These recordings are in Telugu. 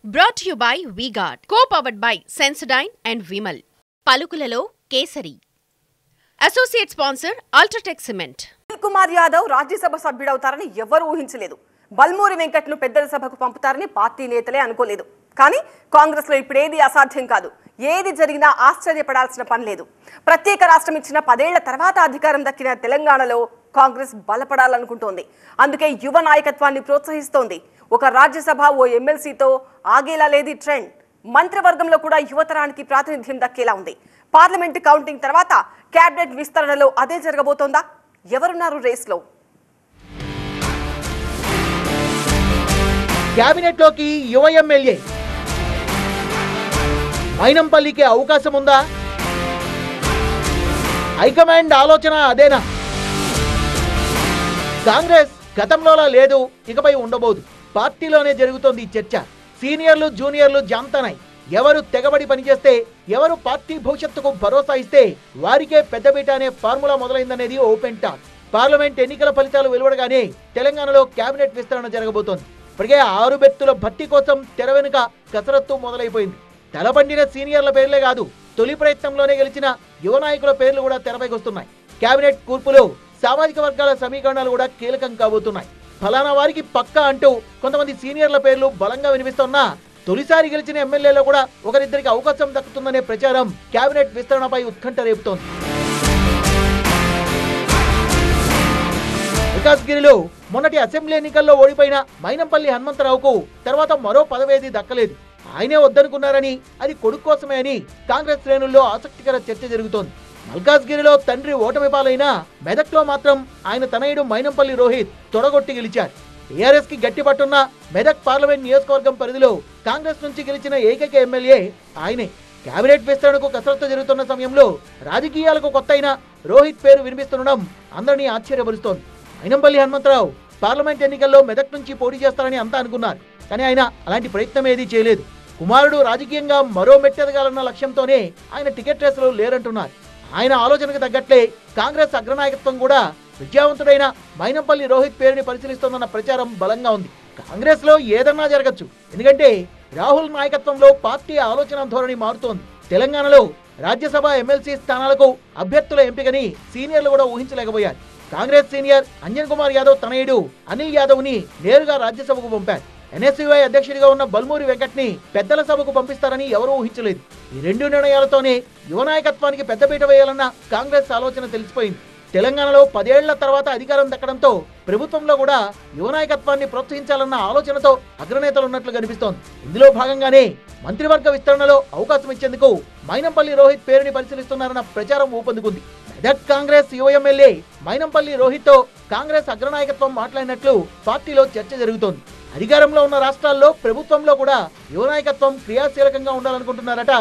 Brought to you by V-Guard, co-powered by Sensodyne and Vimal. పలుకులలో కేసరి. Associate sponsor UltraTech cement. Anil Kumar Yadav Rajya Sabha సభ్యుడవుతారని ఎవరూ ఊహించలేదు. బల్మూరి వెంకట్ను పెద్దల సభకు పంపుతారని పార్టీ నేతలే అనుకోలేదు. కానీ కాంగ్రెస్ లో ఇప్పుడేది అసాధ్యం కాదు. ఏది జరిగినా ఆశ్చర్యపడాల్సిన పని లేదు. ప్రత్యేక రాష్ట్రం ఇచ్చిన 10 ఏళ్ల తర్వాత అధికారం దక్కిన తెలంగాణలో కాంగ్రెస్ బలపడాలనుకుంటోంది. అందుకే యువ నాయకత్వాన్ని ప్రోత్సహిస్తోంది. ఒక రాజ్యసభ ఓ ఎమ్మెల్సీతో ఆగేలా లేది ట్రెండ్. మంత్రివర్గంలో కూడా యువతరానికి ప్రాతినిధ్యం దక్కేలా ఉంది. పార్లమెంట్ కౌంటింగ్ తర్వాత క్యాబినెట్ విస్తరణలో అదే జరగబోతోందా? ఎవరున్నారు రేస్లో? క్యాబినెట్ లోకి యువ ఎమ్మెల్యే మైనంపల్లికి అవకాశం ఉందా? హైకమాండ్ ఆలోచన అదేనా? కాంగ్రెస్ గతంలోలా లేదు, ఇకపై ఉండబోదు. పార్టీలోనే జరుగుతోంది ఈ చర్చ. సీనియర్లు జూనియర్లు జాంతనాయ్. ఎవరు తెగబడి పనిచేస్తే, ఎవరు పార్టీ భవిష్యత్తుకు భరోసా ఇస్తే వారికే పెద్దపీట అనే ఫార్ములా మొదలైందనేది ఓపెన్ టాక్. పార్లమెంట్ ఎన్నికల ఫలితాలు వెలువడగానే తెలంగాణలో కేబినెట్ విస్తరణ జరగబోతోంది. ఇప్పటికే 6 బెర్తుల భర్తీ కోసం తెర వెనుక కసరత్తు మొదలైపోయింది. తలబండిన సీనియర్ల పేర్లే కాదు, తొలి ప్రయత్నంలోనే గెలిచిన యువ నాయకుల పేర్లు కూడా తెరపైకి వస్తున్నాయి. కేబినెట్ కూర్పులో సామాజిక వర్గాల సమీకరణాలు కూడా కీలకం కాబోతున్నాయి. ఫలానా వారికి పక్కా అంటూ కొంతమంది సీనియర్ల పేర్లు బలంగా వినిపిస్తున్నా, తొలిసారి గెలిచిన ఎమ్మెల్యేలో కూడా ఒకరిద్దరికి అవకాశం దక్కుతుందనే ప్రచారం కేబినెట్ విస్తరణపై ఉత్కంఠ రేపుతోంది. వికాస్గిరిలో మొన్నటి అసెంబ్లీ ఎన్నికల్లో ఓడిపోయిన మైనంపల్లి హనుమంతరావుకు తర్వాత మరో పదవేది దక్కలేదు. ఆయనే వద్దనుకున్నారని, అది కొడుకు కోసమే అని కాంగ్రెస్ శ్రేణుల్లో ఆసక్తికర చర్చ జరుగుతోంది. మల్కాజ్గిరిలో తండ్రి ఓటమి పాలైనా మెదక్లో మాత్రం ఆయన తనయుడు మైనంపల్లి రోహిత్ తొడగొట్టి గెలిచారు. టీఆర్ఎస్ కి గట్టి పట్టున్న మెదక్ పార్లమెంట్ నియోజకవర్గం పరిధిలో కాంగ్రెస్ నుంచి గెలిచిన ఏకైక ఎమ్మెల్యే ఆయనే. కేబినెట్ విస్తరణకు కసరత్తు జరుగుతున్న సమయంలో రాజకీయాలకు కొత్త అయిన రోహిత్ పేరు వినిపిస్తుండడం అందరినీ ఆశ్చర్యపరుస్తోంది. మైనంపల్లి హనుమంతరావు పార్లమెంట్ ఎన్నికల్లో మెదక్ నుంచి పోటీ చేస్తారని అంతా అనుకున్నారు. కానీ ఆయన అలాంటి ప్రయత్నం ఏదీ చేయలేదు. కుమారుడు రాజకీయంగా మరో మెట్టెదగాలన్న లక్ష్యంతోనే ఆయన టికెట్ రేసులో లేరంటున్నారు. ఆయన ఆలోచనకు తగ్గట్లే కాంగ్రెస్ అగ్రనాయకత్వం కూడా విద్యావంతుడైన మైనంపల్లి రోహిత్ పేరుని పరిశీలిస్తోందన్న ప్రచారం బలంగా ఉంది. కాంగ్రెస్ లో ఏదన్నా జరగచ్చు, ఎందుకంటే రాహుల్ నాయకత్వంలో పార్టీ ఆలోచన ధోరణి మారుతోంది. తెలంగాణలో రాజ్యసభ ఎమ్మెల్సీ స్థానాలకు అభ్యర్థుల ఎంపికని సీనియర్లు కూడా ఊహించలేకపోయారు. కాంగ్రెస్ సీనియర్ అంజన్ కుమార్ యాదవ్ తనయుడు అనిల్ యాదవ్ ని నేరుగా రాజ్యసభకు పంపారు. ఎన్ఎస్యుఐ అధ్యక్షుడిగా ఉన్న బల్మూరి వెంకట్ని పెద్దల సభకు పంపిస్తారని ఎవరూ ఊహించలేదు. ఈ 2 నిర్ణయాలతోనే యువ నాయకత్వానికి పెద్దపీట వేయాలన్న కాంగ్రెస్ ఆలోచన తెలిసిపోయింది. తెలంగాణలో 10 ఏళ్ల తర్వాత అధికారం దక్కడంతో ప్రభుత్వంలో కూడా యువ నాయకత్వాన్ని ప్రోత్సహించాలన్న ఆలోచనతో అగ్రనేతలు ఉన్నట్లు కనిపిస్తోంది. ఇందులో భాగంగానే మంత్రివర్గ విస్తరణలో అవకాశం ఇచ్చేందుకు మైనంపల్లి రోహిత్ పేరుని పరిశీలిస్తున్నారన్న ప్రచారం ఊపందుకుంది. మెదక్ కాంగ్రెస్ యువ ఎమ్మెల్యే మైనంపల్లి రోహిత్ తో కాంగ్రెస్ అగ్రనాయకత్వం మాట్లాడినట్లు పార్టీలో చర్చ జరుగుతోంది. అధికారంలో ఉన్న రాష్ట్రాల్లో ప్రభుత్వంలో కూడా యువ నాయకత్వం క్రియాశీలకంగా ఉండాలనుకుంటున్నారట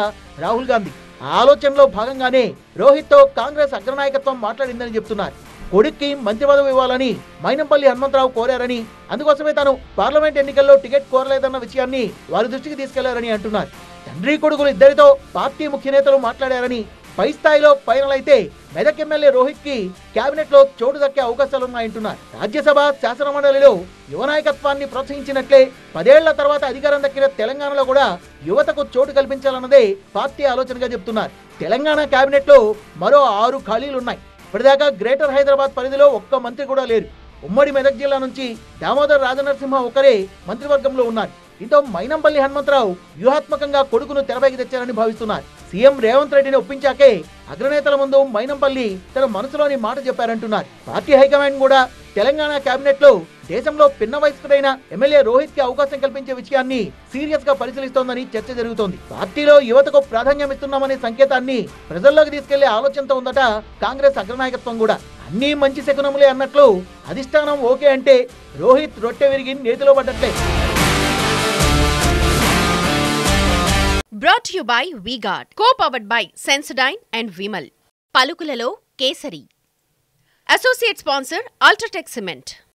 రాహుల్ గాంధీ. ఆ ఆలోచనలో భాగంగానే రోహిత్ తో కాంగ్రెస్ అగ్రనాయకత్వం మాట్లాడిందని చెప్తున్నారు. కొడుక్కి మంత్రి పదవి ఇవ్వాలని మైనంపల్లి హనుమంతరావు కోరారని, అందుకోసమే తాను పార్లమెంట్ ఎన్నికల్లో టికెట్ కోరలేదన్న విషయాన్ని వారి దృష్టికి తీసుకెళ్లారని అంటున్నారు. తండ్రి కొడుకులు ఇద్దరితో పార్టీ ముఖ్య నేతలు మాట్లాడారని, పై స్థాయిలో ఫైనల్ అయితే మెదక్ ఎమ్మెల్యే రోహిత్ కి కేబినెట్ లో చోటు దక్కే అవకాశాలున్నాయంటున్నారు. రాజ్యసభ శాసనమండలిలో యువ నాయకత్వాన్ని ప్రోత్సహించినట్లే 10 ఏళ్ల తర్వాత అధికారం దక్కిన తెలంగాణలో కూడా యువతకు చోటు కల్పించాలన్నదే పార్టీ ఆలోచనగా చెప్తున్నారు. తెలంగాణ కేబినెట్ లో మరో 6 ఖాళీలున్నాయి. ఇప్పటిదాకా గ్రేటర్ హైదరాబాద్ పరిధిలో ఒక్క మంత్రి కూడా లేరు. ఉమ్మడి మెదక్ జిల్లా నుంచి దామోదర్ రాజనరసింహ ఒకరే మంత్రివర్గంలో ఉన్నారు. దీంతో మైనంపల్లి హనుమంతరావు వ్యూహాత్మకంగా కొడుకును తెరపైకి తెచ్చారని భావిస్తున్నారు. సీఎం రేవంత్ రెడ్డిని ఒప్పించాకే అగ్రనేతల ముందు మైనంపల్లి తన మనసులోని మాట చెప్పారంటున్నారు. పార్టీ హైకమాండ్ కూడా తెలంగాణ కేబినెట్ లో దేశంలో పిన్న వయస్కుడైన ఎమ్మెల్యే రోహిత్ కి అవకాశం కల్పించే విషయాన్ని సీరియస్ గా పరిశీలిస్తోందని చర్చ జరుగుతోంది. పార్టీలో యువతకు ప్రాధాన్యం ఇస్తున్నామనే సంకేతాన్ని ప్రజల్లోకి తీసుకెళ్లే ఆలోచనతో ఉందట కాంగ్రెస్ అగ్రనాయకత్వం కూడా. అన్ని మంచి శకునములే అన్నట్లు అధిష్టానం ఓకే అంటే రోహిత్ రొట్టె విరిగి నేతిలో పడ్డట్లే. Brought to you by V-Guard, co-powered by Sensodyne and Vimal. పలుకులలో కేసరి. Associate sponsor UltraTech cement.